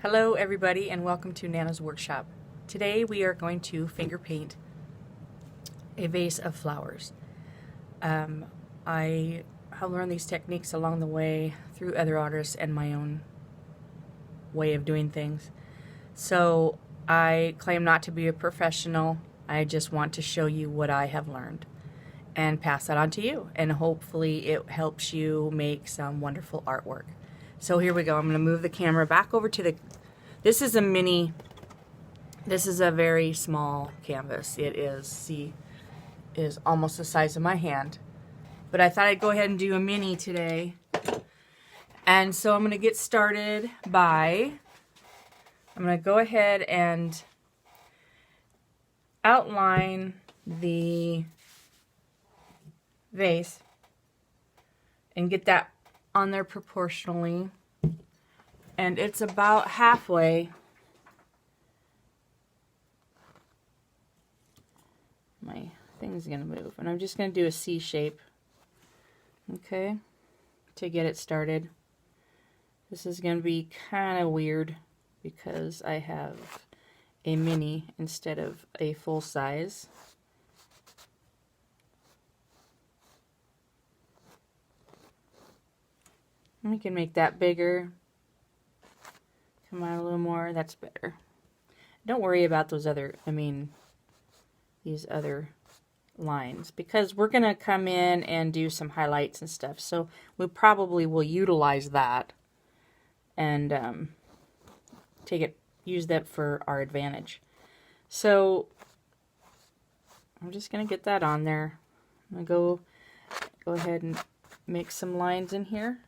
Hello everybody and welcome to Nana's Workshop. Today we are going to finger paint a vase of flowers. I have learned these techniques along the way through other artists and my own way of doing things. So I claim not to be a professional. I just want to show you what I have learned and pass that on to you, and hopefully it helps you make some wonderful artwork. So here we go. I'm going to move the camera back over to the, this is a very small canvas. It is almost the size of my hand. But I thought I'd go ahead and do a mini today. And so I'm going to get started by, I'm going to go ahead and outline the vase and get that on there proportionally, and it's about halfway. My thing's gonna move, and I'm just gonna do a C shape, okay, to get it started. This is gonna be kind of weird because I have a mini instead of a full size. We can make that bigger. Come on a little more. That's better. Don't worry about those other, these other lines, because we're going to come in and do some highlights and stuff. So we probably will utilize that and use that for our advantage. So I'm just going to get that on there. I'm going to go ahead and make some lines in here.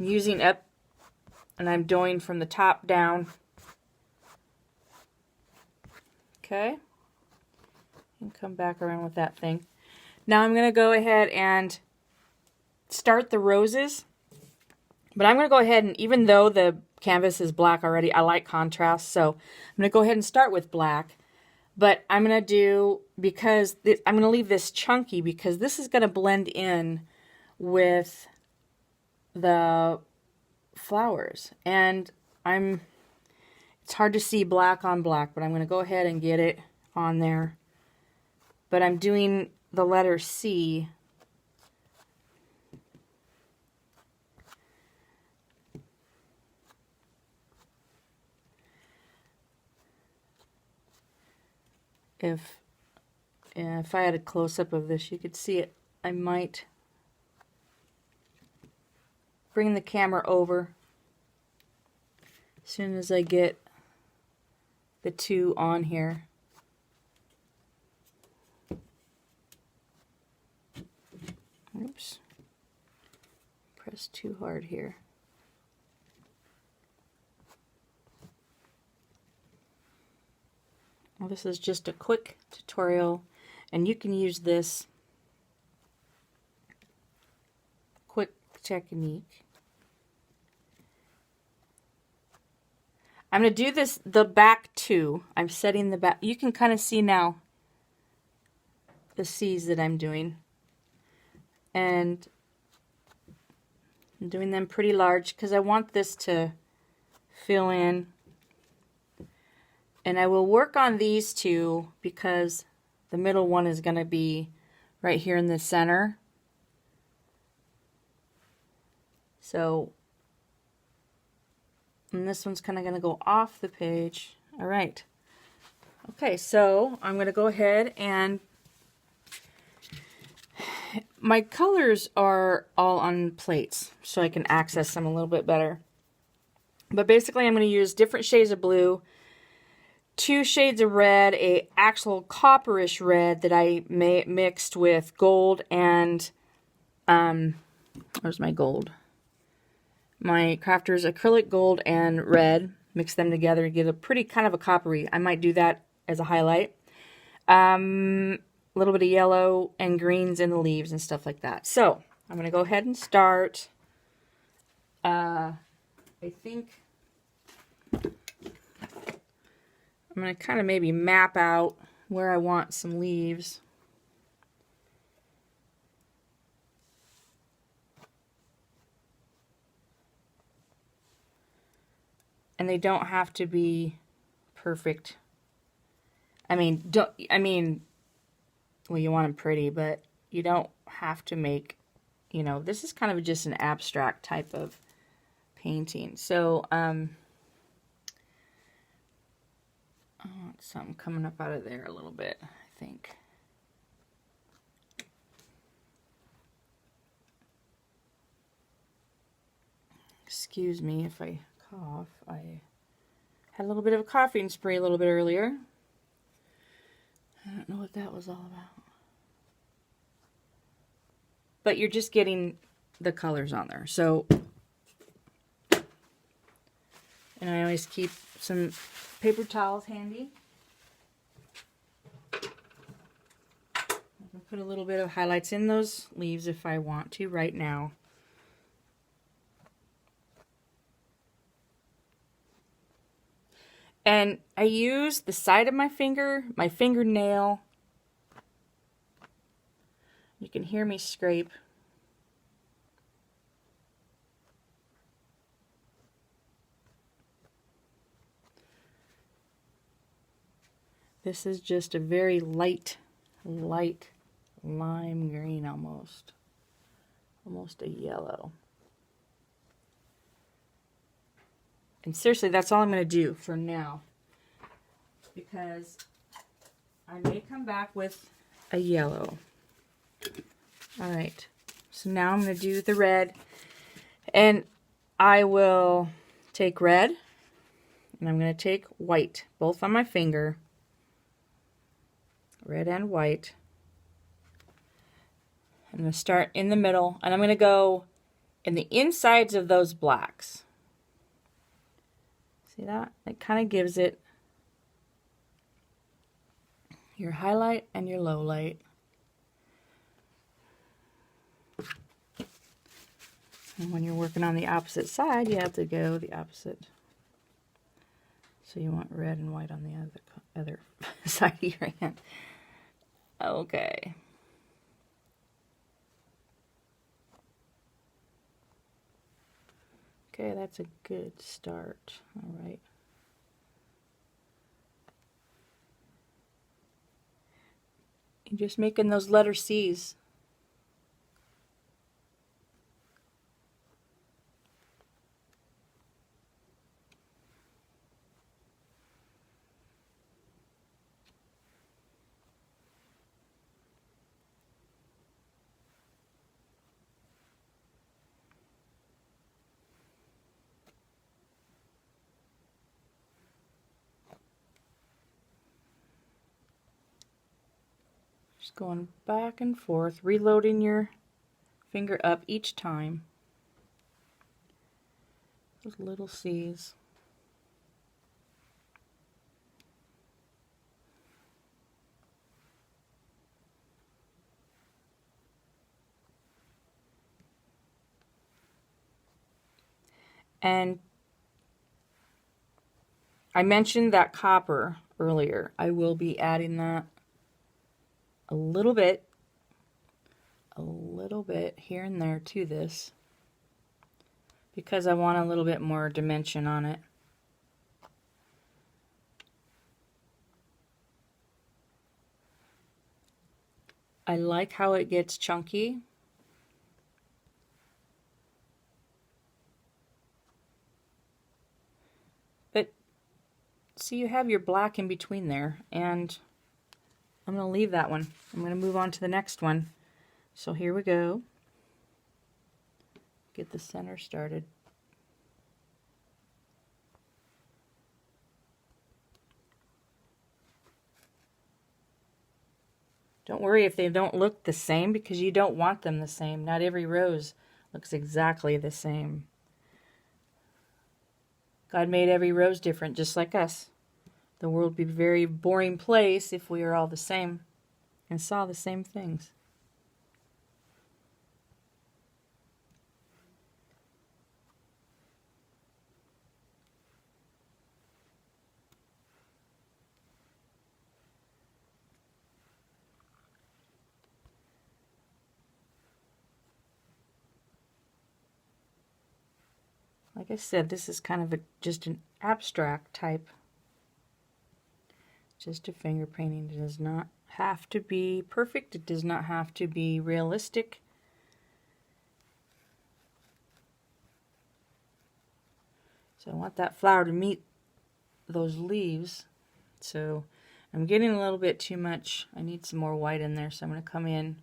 I'm using up, and I'm doing from the top down. Okay. And come back around with that thing. Now I'm going to go ahead and start the roses. But I'm going to go ahead and, even though the canvas is black already, I like contrast. So I'm going to go ahead and start with black. But I'm going to do, because I'm going to leave this chunky because this is going to blend in with the flowers, and it's hard to see black on black, but I'm going to go ahead and get it on there. But I'm doing the letter C. If I had a close-up of this, you could see it. I might bring the camera over as soon as I get the two on here. Oops. Press too hard here. Well, this is just a quick tutorial, and you can use this quick technique. I'm going to do this, the back two. I'm setting the back. You can kind of see now the C's that I'm doing. And I'm doing them pretty large because I want this to fill in. And I will work on these two because the middle one is going to be right here in the center. So, and this one's kind of going to go off the page. All right. Okay, so I'm going to go ahead and my colors are all on plates so I can access them a little bit better. But basically I'm going to use different shades of blue, 2 shades of red, a actual copperish red that I mixed with gold and, where's my gold? My Crafter's acrylic gold and red. Mix them together to get a pretty kind of a coppery. I might do that as a highlight. A little bit of yellow and greens in the leaves and stuff like that. So I'm going to go ahead and start. I think I'm going to kind of maybe map out where I want some leaves. And they don't have to be perfect. Well, you want them pretty, but you don't have to make, this is kind of just an abstract type of painting. So, something coming up out of there a little bit, I think. Excuse me if I cough. I had a little bit of a coughing spree a little bit earlier. I don't know what that was all about. But you're just getting the colors on there. So, and I always keep some paper towels handy. I can put a little bit of highlights in those leaves if I want to right now. And I use the side of my finger, my fingernail. You can hear me scrape. This is just a very light lime green almost. Almost a yellow. And seriously, that's all I'm going to do for now. Because I may come back with a yellow. Alright, so now I'm going to do the red. And I will take red. And I'm going to take white, both on my finger. Red and white. I'm going to start in the middle. And I'm going to go in the insides of those blacks. See that? It kind of gives it your highlight and your low light. And when you're working on the opposite side, you have to go the opposite. So you want red and white on the other side of your hand. Okay. Okay, that's a good start. All right. You're just making those letter C's. Just going back and forth, reloading your finger up each time. Those little C's. And I mentioned that copper earlier. I will be adding that a little bit here and there to this because I want a little bit more dimension on it. I like how it gets chunky. But see, you have your black in between there, and I'm going to leave that one. I'm going to move on to the next one. So here we go. Get the center started. Don't worry if they don't look the same, because you don't want them the same. Not every rose looks exactly the same. God made every rose different, just like us. The world would be a very boring place if we were all the same and saw the same things. Like I said, this is kind of just an abstract type. Just a finger painting. It does not have to be perfect. It does not have to be realistic. So I want that flower to meet those leaves. So I'm getting a little bit too much. I need some more white in there. So I'm going to come in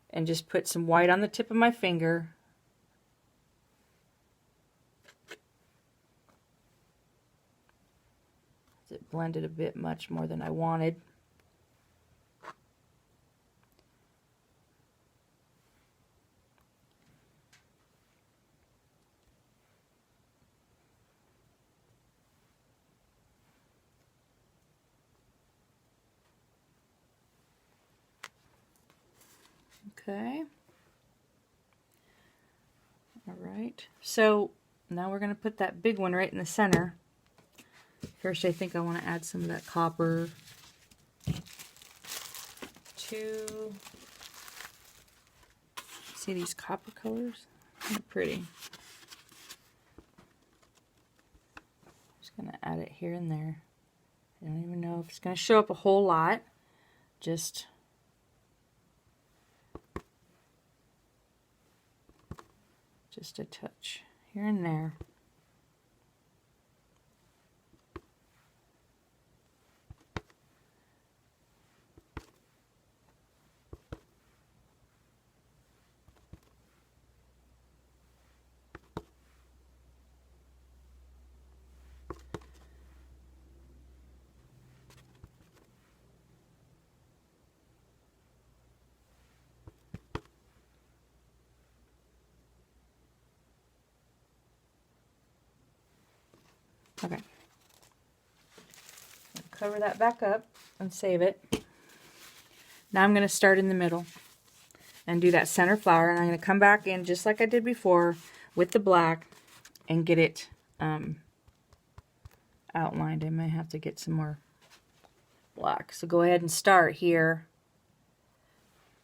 and just put some white on the tip of my finger. It blended a bit much more than I wanted. Okay. All right. So now we're going to put that big one right in the center. First, I think I want to add some of that copper to, see these copper colors? They're pretty. Just going to add it here and there. I don't even know if it's going to show up a whole lot. Just a touch here and there. Okay. Cover that back up and save it. Now I'm going to start in the middle and do that center flower, and I'm going to come back in just like I did before with the black and get it outlined. I might have to get some more black. So go ahead and start here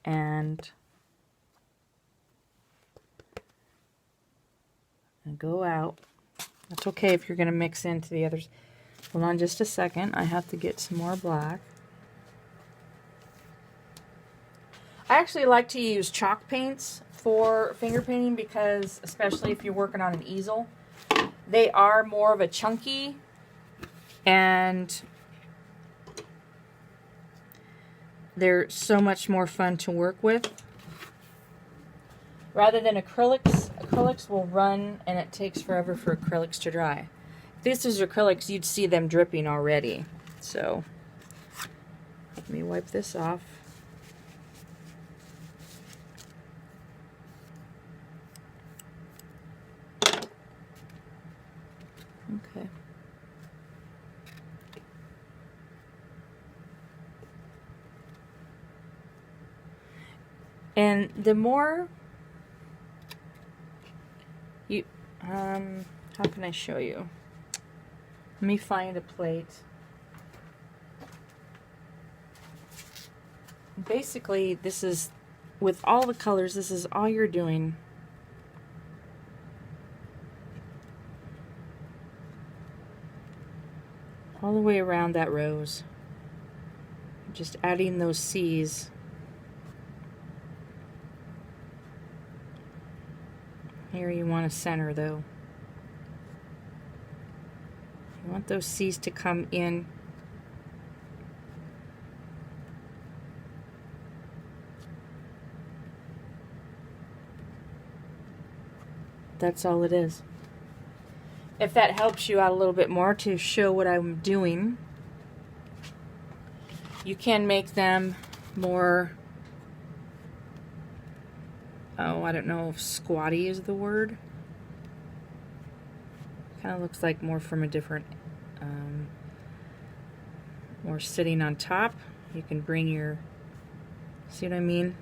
and go out. That's okay if you're going to mix into the others. Hold on just a second. I have to get some more black. I actually like to use chalk paints for finger painting because, especially if you're working on an easel, they are more of a chunky and they're so much more fun to work with. Rather than acrylics, acrylics will run and it takes forever for acrylics to dry. If this is acrylics, you'd see them dripping already. So, let me wipe this off. Okay. And the more you, how can I show you? Let me find a plate. Basically, this is, with all the colors, this is all you're doing. All the way around that rose. Just adding those C's. Here you want to center though. You want those C's to come in. That's all it is. If that helps you out a little bit more to show what I'm doing, you can make them more, oh, I don't know if squatty is the word. Kind of looks like more from a different, more sitting on top. You can bring your, see what I mean?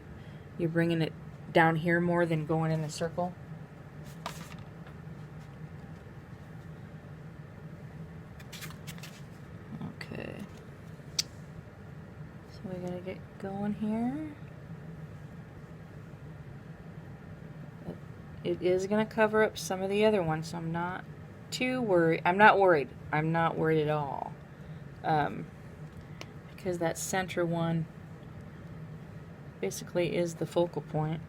You're bringing it down here more than going in a circle. Okay. So we gotta get going here. It is going to cover up some of the other ones, so I'm not too worried. I'm not worried. I'm not worried at all. Because that center one basically is the focal point.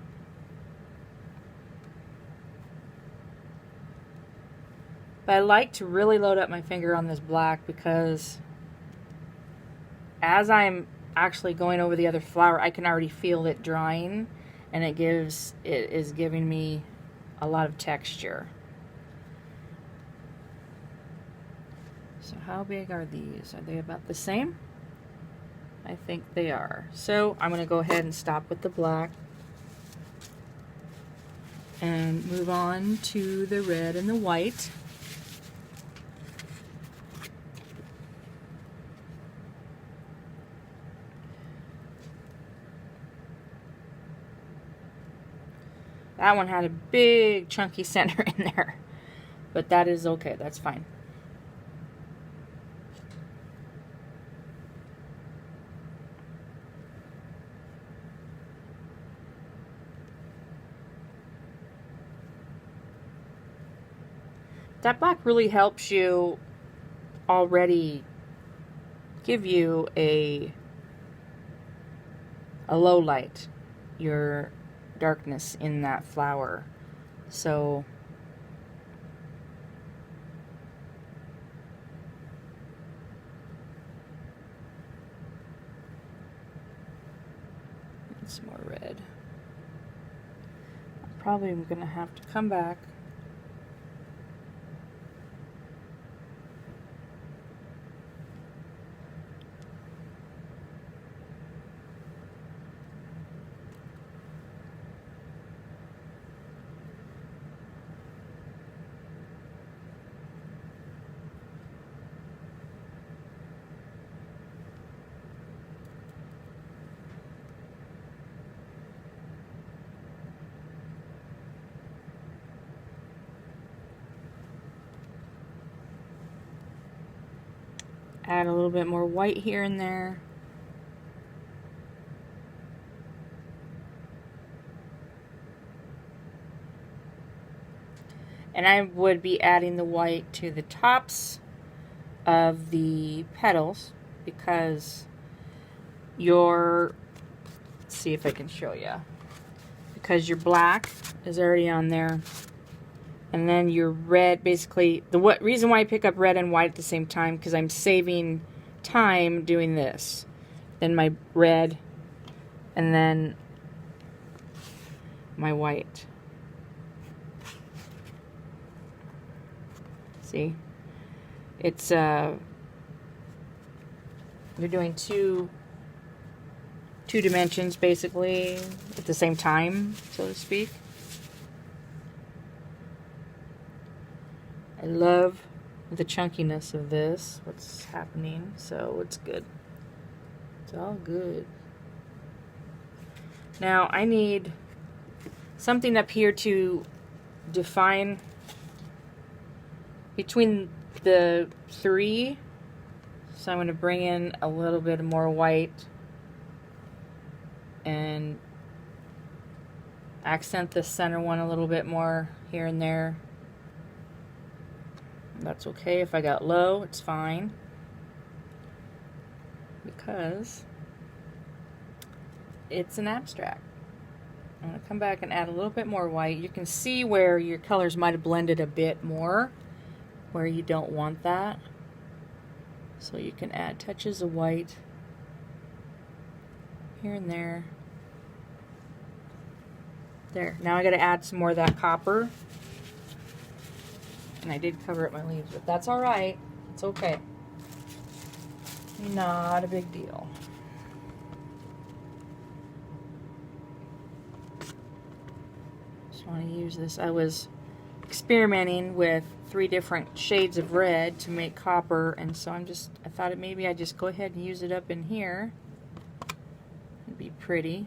But I like to really load up my finger on this black because as I'm actually going over the other flower, I can already feel it drying, and it is giving me a lot of texture. So how big are these? Are they about the same? I think they are. So I'm going to go ahead and stop with the black and move on to the red and the white. That one had a big chunky center in there, but that is okay, that's fine. That black really helps you already give you a low light, your darkness in that flower. So some more red. I'm probably going to have to come back add a little bit more white here and there. And I would be adding the white to the tops of the petals because let's see if I can show you. Because your black is already on there. And then your red, basically, the reason why I pick up red and white at the same time, because I'm saving time doing this. Then my red, and then my white. See? It's, you're doing two dimensions, basically, at the same time, so to speak. I love the chunkiness of this, what's happening, so it's good. It's all good. Now I need something up here to define between the three, so I'm going to bring in a little bit more white and accent the center one a little bit more here and there. That's okay if I got low, it's fine, because it's an abstract. I'm going to come back and add a little bit more white. You can see where your colors might have blended a bit more, where you don't want that. So you can add touches of white here and there. There. Now I got to add some more of that copper. And I did cover up my leaves, but that's all right. It's okay. Not a big deal. Just want to use this. I was experimenting with 3 different shades of red to make copper, and so I thought maybe I'd just go ahead and use it up in here. It'd be pretty.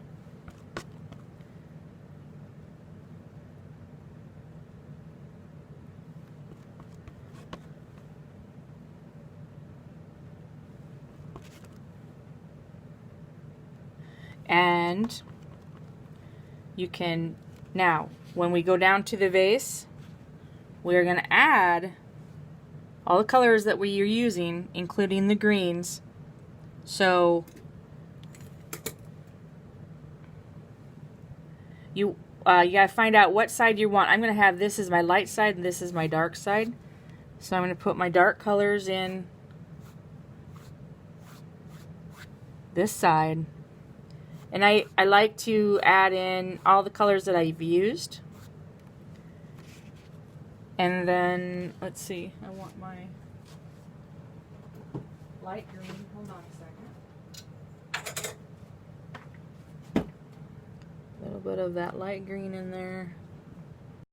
And you can, now when we go down to the vase, we're going to add all the colors that we are using, including the greens. So you gotta find out what side you want. I'm gonna have this as my light side and this is my dark side. So I'm gonna put my dark colors in this side. And I like to add in all the colors that I've used. And then, let's see, I want my light green. Hold on a second. A little bit of that light green in there.